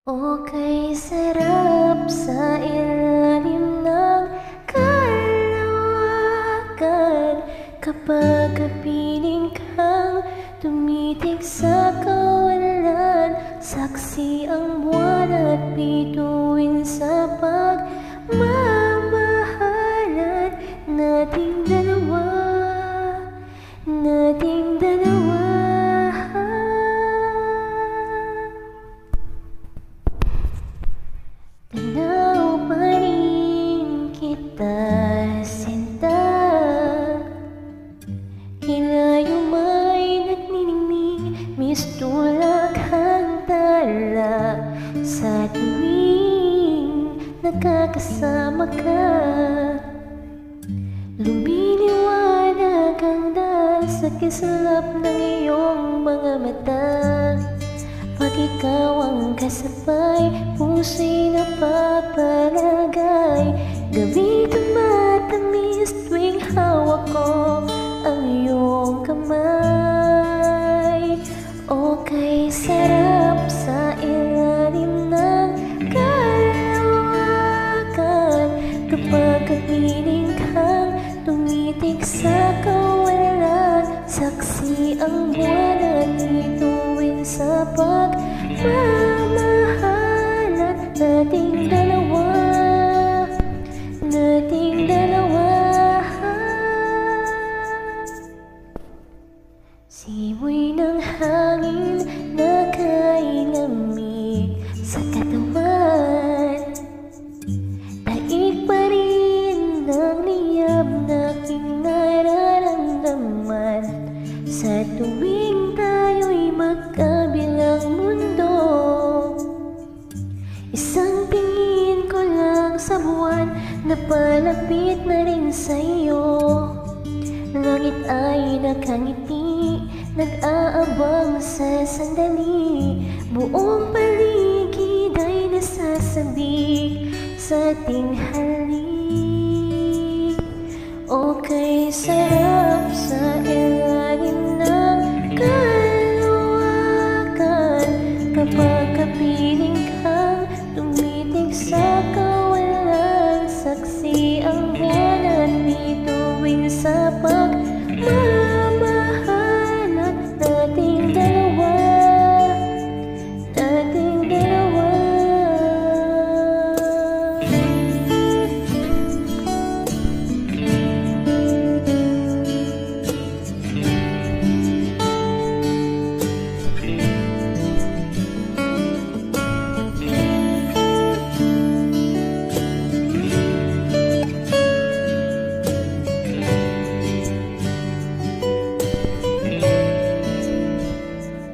Okay, sarap sa ilalim ng kalawakan kapag kapiling kang tumitig sa kawalan. Saksi ang buwan at bituin sa pagmamahalan nating dalawa, nating dalawa. Tanaw pa rin kita, sinta. Kilayo may nagniningning, mistulak ang tala sa tuwing nakakasama ka. Lumiliwanag ang dahil sa kislap ng iyong mga mata. Pag ikaw ang kasabay, puso'y napapalagay. Gabit ang matamis tuwing hawak ko ang iyong kamay. Okay, sarap sa ilalim ng kalawakan kapag kapiling kang tumitig sa kawalan. Saksi ang buwan at bituin sa pagmamahalan nating dalawa, nating dalawa. Simoy ng hangin nakailamig sa katawan. Daig pa rin ang liyab na aking nararamdaman sa tuwing tayo'y magkabilang mundo. Isang tingin ko lang sa buwan, napalapit na rin sa'yo. Langit ay nakangiti, nag-aabang sa sandali. Buong paligid ay nasasabik sa ating halik. Okay, sarap sa ilalim ng kalawakan kapag kapiling kang tumitig sa kawalan. Saksi ang buwan at bituin sa pagmamahalan nating dalawa, nating dalawa.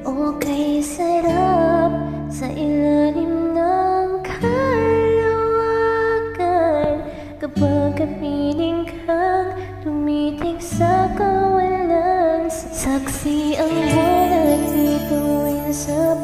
Okay, sarap sa ilalim ng kalawakan kapag kapiling kang tumitig sa kawalan. Saksi ang buwan at bituin sa